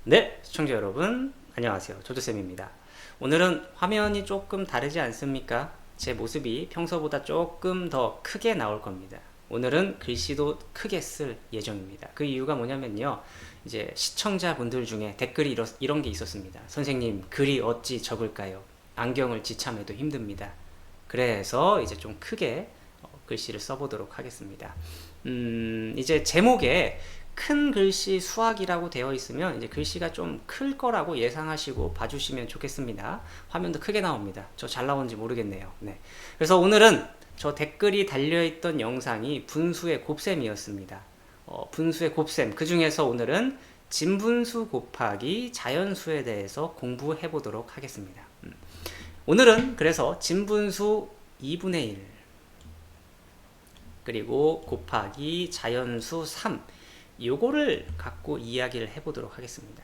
네, 시청자 여러분, 안녕하세요. 조조쌤입니다. 오늘은 화면이 조금 다르지 않습니까? 제 모습이 평소보다 조금 더 크게 나올 겁니다. 오늘은 글씨도 크게 쓸 예정입니다. 그 이유가 뭐냐면요. 이제 시청자분들 중에 댓글이 이런 게 있었습니다. 선생님, 글이 어찌 적을까요? 안경을 지참해도 힘듭니다. 그래서 이제 좀 크게 글씨를 써보도록 하겠습니다. 이제 제목에 큰 글씨 수학이라고 되어 있으면 이제 글씨가 좀 클 거라고 예상하시고 봐주시면 좋겠습니다. 화면도 크게 나옵니다. 저 잘 나오는지 모르겠네요. 네. 그래서 오늘은 저 댓글이 달려있던 영상이 분수의 곱셈이었습니다. 분수의 곱셈, 그 중에서 오늘은 진분수 곱하기 자연수에 대해서 공부해 보도록 하겠습니다. 오늘은 그래서 진분수 2분의 1 그리고 곱하기 자연수 3 요거를 갖고 이야기를 해보도록 하겠습니다.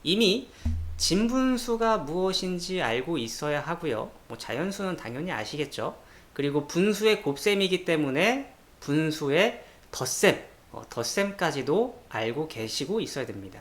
이미 진분수가 무엇인지 알고 있어야 하고요. 뭐 자연수는 당연히 아시겠죠. 그리고 분수의 곱셈이기 때문에 분수의 덧셈, 덧셈까지도 알고 계시고 있어야 됩니다.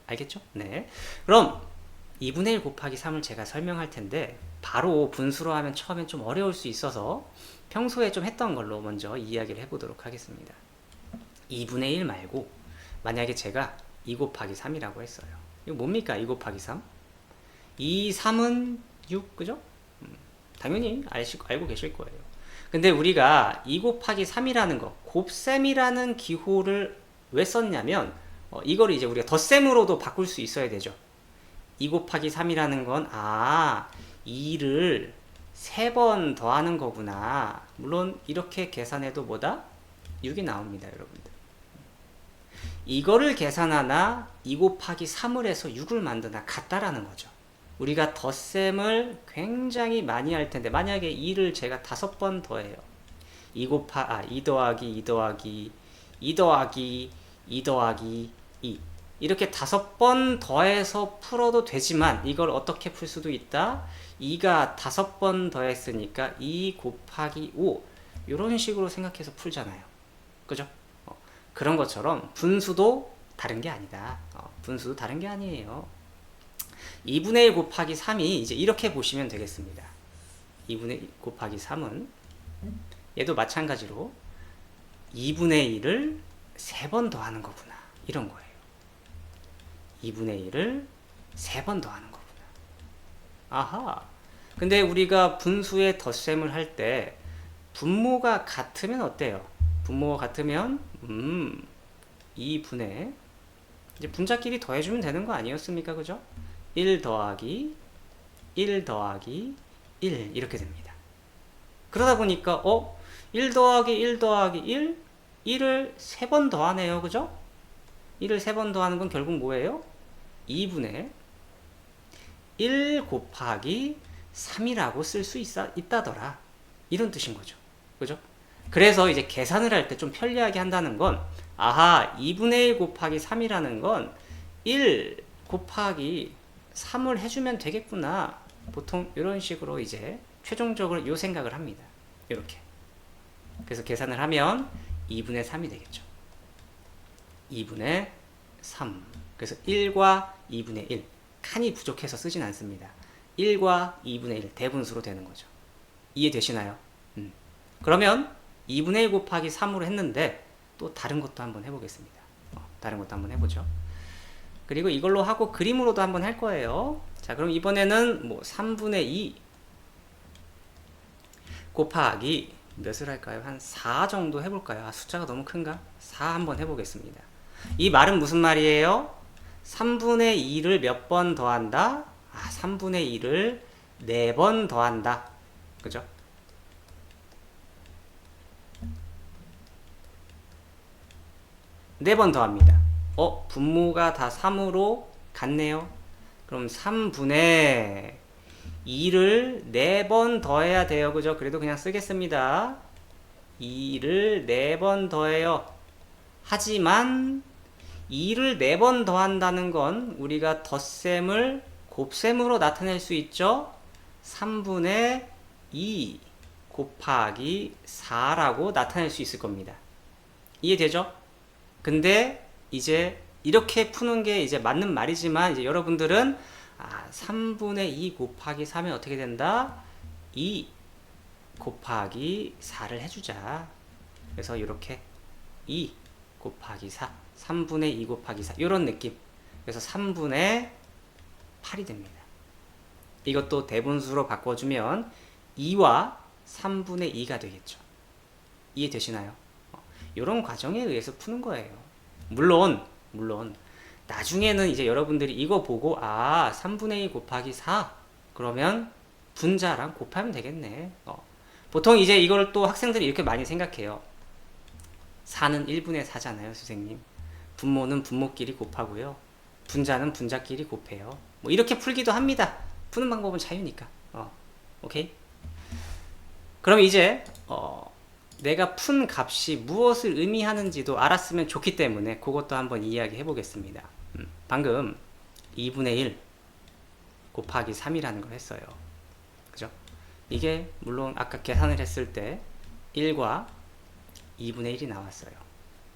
알겠죠? 네. 그럼 2분의 1 곱하기 3을 제가 설명할 텐데 바로 분수로 하면 처음엔 좀 어려울 수 있어서 평소에 좀 했던 걸로 먼저 이야기를 해보도록 하겠습니다. 2분의 1 말고 만약에 제가 2 곱하기 3이라고 했어요. 이거 뭡니까? 2 곱하기 3? 2, 3은 6, 그죠? 당연히 알고 계실 거예요. 근데 우리가 2 곱하기 3이라는 거, 곱셈이라는 기호를 왜 썼냐면 이거를 이제 우리가 덧셈으로도 바꿀 수 있어야 되죠. 2 곱하기 3이라는 건 2를 3번 더하는 거구나. 물론 이렇게 계산해도 뭐다? 6이 나옵니다, 여러분들. 이거를 계산하나 2 곱하기 3을 해서 6을 만드나 같다라는 거죠. 우리가 덧셈을 굉장히 많이 할 텐데 만약에 2를 제가 5번 더해요. 2 더하기 2 더하기 2 더하기 2 더하기 2 이렇게 5번 더해서 풀어도 되지만 이걸 어떻게 풀 수도 있다. 2가 5번 더했으니까 2 곱하기 5 이런 식으로 생각해서 풀잖아요. 그죠? 그런 것처럼 분수도 다른 게 아니다. 분수도 다른 게 아니에요. 2분의 1 곱하기 3이 이제 이렇게 보시면 되겠습니다. 2분의 1 곱하기 3은 얘도 마찬가지로 2분의 1을 3번 더하는 거구나. 이런 거예요. 2분의 1을 3번 더하는 거구나. 아하. 근데 우리가 분수의 덧셈을 할 때 분모가 같으면 어때요? 분모가 같으면 2분의 이제 분자끼리 더해주면 되는 거 아니었습니까? 그죠? 1 더하기 1 더하기 1 이렇게 됩니다. 그러다 보니까 1 더하기 1 더하기 1 1을 3번 더하네요. 그죠? 1을 3번 더하는 건 결국 뭐예요? 2분의 1 곱하기 3이라고 쓸 수 있다더라. 이런 뜻인 거죠. 그죠? 그래서 이제 계산을 할 때 좀 편리하게 한다는 건 2분의 1 곱하기 3이라는 건 1 곱하기 3을 해주면 되겠구나. 보통 이런 식으로 이제 최종적으로 이 생각을 합니다. 이렇게. 그래서 계산을 하면 2분의 3이 되겠죠. 2분의 3. 그래서 1과 2분의 1. 칸이 부족해서 쓰진 않습니다. 1과 2분의 1 대분수로 되는 거죠. 이해되시나요? 그러면 2분의 1 곱하기 3으로 했는데 또 다른 것도 한번 해보겠습니다. 다른 것도 한번 해보죠. 그리고 이걸로 하고 그림으로도 한번 할 거예요. 자, 그럼 이번에는 뭐 3분의 2 곱하기 몇을 할까요? 한 4 정도 해볼까요? 숫자가 너무 큰가? 4 한번 해보겠습니다. 이 말은 무슨 말이에요? 3분의 2를 몇 번 더한다? 3분의 2를 4번 더한다. 그죠? 4번 더합니다. 분모가 다 3으로 같네요. 그럼 3분의 2를 4번 더해야 돼요. 그죠? 그래도 그냥 쓰겠습니다. 2를 4번 더해요. 하지만 2를 4번 더한다는 건 우리가 덧셈을 곱셈으로 나타낼 수 있죠? 3분의 2 곱하기 4라고 나타낼 수 있을 겁니다. 이해되죠? 근데 이제 이렇게 푸는 게 이제 맞는 말이지만 이제 여러분들은 3분의 2 곱하기 3이 어떻게 된다? 2 곱하기 4를 해주자. 그래서 이렇게 2 곱하기 4, 3분의 2 곱하기 4 이런 느낌. 그래서 3분의 8이 됩니다. 이것도 대분수로 바꿔주면 2와 3분의 2가 되겠죠. 이해되시나요? 이런 과정에 의해서 푸는 거예요. 물론 나중에는 이제 여러분들이 이거 보고 3분의 2 곱하기 4 그러면 분자랑 곱하면 되겠네. 보통 이제 이걸 또 학생들이 이렇게 많이 생각해요. 4는 1분의 4잖아요, 선생님. 분모는 분모끼리 곱하고요. 분자는 분자끼리 곱해요. 뭐 이렇게 풀기도 합니다. 푸는 방법은 자유니까. 오케이? 그럼 이제 내가 푼 값이 무엇을 의미하는지도 알았으면 좋기 때문에 그것도 한번 이야기해 보겠습니다. 방금 2분의 1 곱하기 3이라는 걸 했어요. 그죠? 이게 물론 아까 계산을 했을 때 1과 2분의 1이 나왔어요.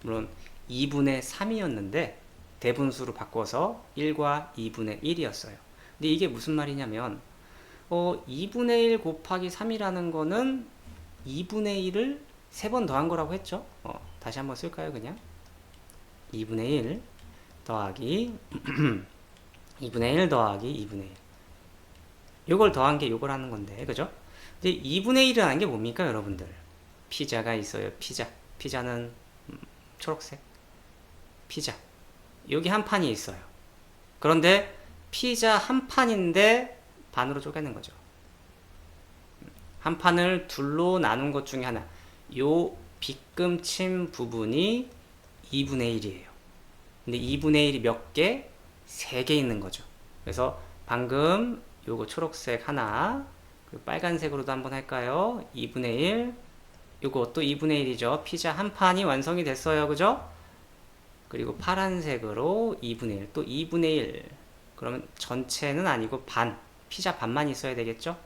물론 2분의 3이었는데 대분수로 바꿔서 1과 2분의 1이었어요. 근데 이게 무슨 말이냐면 2분의 1 곱하기 3이라는 거는 2분의 1을 3번 더한 거라고 했죠? 다시 한번 쓸까요, 그냥? 2분의 1 더하기 2분의 1 더하기 2분의 1. 요걸 더한 게 요걸 하는 건데, 그죠? 근데 2분의 1이라는 게 뭡니까, 여러분들? 피자가 있어요, 피자. 피자는 초록색. 피자. 여기 한 판이 있어요. 그런데 피자 한 판인데 반으로 쪼개는 거죠. 한 판을 둘로 나눈 것 중에 하나. 요 빗금친 부분이 2분의 1이에요. 근데 2분의 1이 몇 개? 3개 있는 거죠. 그래서 방금 요거 초록색 하나, 빨간색으로도 한번 할까요? 2분의 1. 요것도 2분의 1이죠. 피자 한 판이 완성이 됐어요. 그죠? 그리고 파란색으로 2분의 1. 또 2분의 1. 그러면 전체는 아니고 반. 피자 반만 있어야 되겠죠?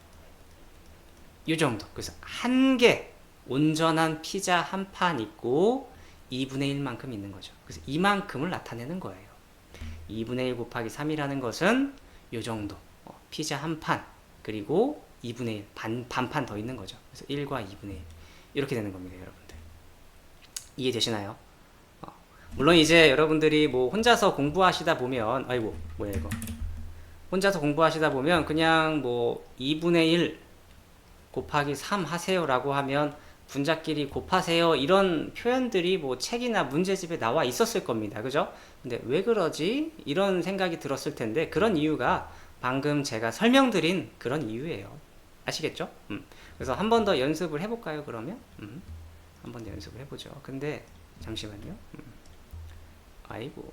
이 정도. 그래서 한 개 온전한 피자 한 판 있고 2분의 1만큼 있는 거죠. 그래서 이만큼을 나타내는 거예요. 2분의 1 곱하기 3이라는 것은 이 정도. 피자 한 판 그리고 2분의 1 반판 더 있는 거죠. 그래서 1과 2분의 1 이렇게 되는 겁니다, 여러분들. 이해되시나요? 물론 이제 여러분들이 뭐 혼자서 공부하시다 보면 아이고 뭐야 이거 혼자서 공부하시다 보면 그냥 뭐 2분의 1 곱하기 3 하세요 라고 하면 분자끼리 곱하세요 이런 표현들이 뭐 책이나 문제집에 나와 있었을 겁니다. 그죠? 근데 왜 그러지? 이런 생각이 들었을 텐데 그런 이유가 방금 제가 설명드린 그런 이유예요. 아시겠죠? 그래서 한 번 더 연습을 해볼까요, 그러면? 한 번 더 연습을 해보죠. 근데 잠시만요. 아이고.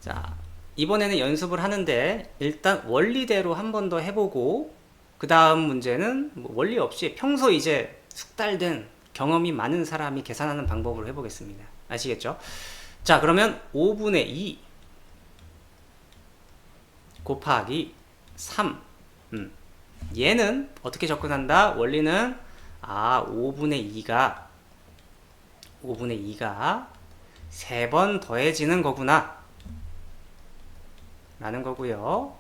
자, 이번에는 연습을 하는데 일단 원리대로 한 번 더 해보고 그 다음 문제는 뭐 원리 없이 평소 이제 숙달된 경험이 많은 사람이 계산하는 방법으로 해보겠습니다. 아시겠죠? 자, 그러면 5분의 2 곱하기 3. 얘는 어떻게 접근한다? 원리는 5분의 2가 3번 더해지는 거구나 라는 거고요.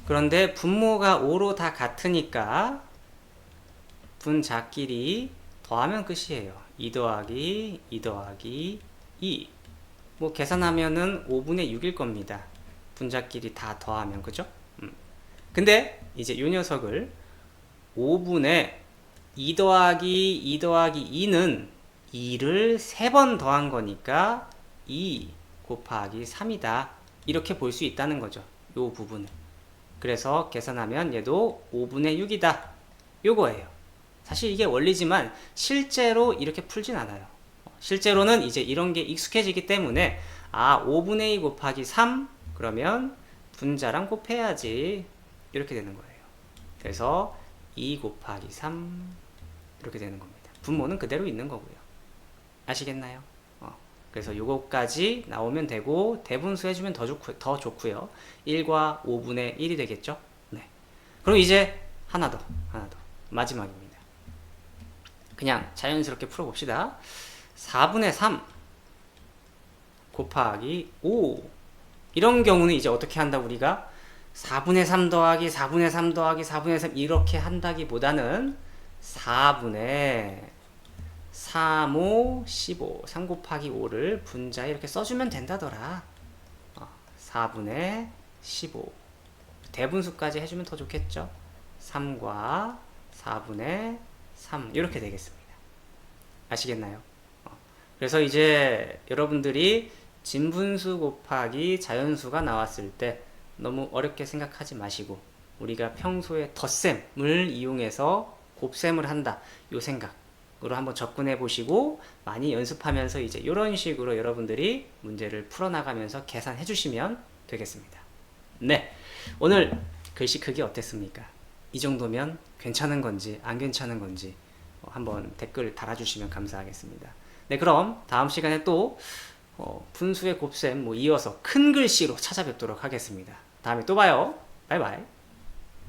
그런데 분모가 5로 다 같으니까 분자끼리 더하면 끝이에요. 2 더하기 2 더하기 2. 뭐 계산하면은 5분의 6일 겁니다. 분자끼리 다 더하면, 그죠? 근데 이제 이 녀석을 5분의 2 더하기 2 더하기 2는 2를 3번 더한 거니까 2 곱하기 3이다. 이렇게 볼 수 있다는 거죠. 요 부분을. 그래서 계산하면 얘도 5분의 6이다. 요거예요. 사실 이게 원리지만 실제로 이렇게 풀진 않아요. 실제로는 이제 이런 게 익숙해지기 때문에 5분의 2 곱하기 3 그러면 분자랑 곱해야지. 이렇게 되는 거예요. 그래서 2 곱하기 3 이렇게 되는 겁니다. 분모는 그대로 있는 거고요. 아시겠나요? 그래서 요거까지 나오면 되고 대분수 해주면 더 좋고요. 1과 5분의 1이 되겠죠? 네. 그럼 이제 하나 더 마지막입니다. 그냥 자연스럽게 풀어봅시다. 4분의 3 곱하기 5. 이런 경우는 이제 어떻게 한다 우리가? 4분의 3 더하기 4분의 3 더하기 4분의 3 이렇게 한다기보다는 4분의 3, 5, 15 3 곱하기 5를 분자에 이렇게 써주면 된다더라. 4분의 15 대분수까지 해주면 더 좋겠죠. 3과 4분의 3 이렇게 되겠습니다. 아시겠나요? 그래서 이제 여러분들이 진분수 곱하기 자연수가 나왔을 때 너무 어렵게 생각하지 마시고 우리가 평소에 덧셈을 이용해서 곱셈을 한다 요 생각으로 한번 접근해 보시고 많이 연습하면서 이제 이런 식으로 여러분들이 문제를 풀어나가면서 계산해 주시면 되겠습니다. 네, 오늘 글씨 크기 어땠습니까? 이 정도면 괜찮은 건지 안 괜찮은 건지 한번 댓글 달아주시면 감사하겠습니다. 네, 그럼 다음 시간에 또 분수의 곱셈 이어서 큰 글씨로 찾아뵙도록 하겠습니다. 다음에 또 봐요. 바이바이.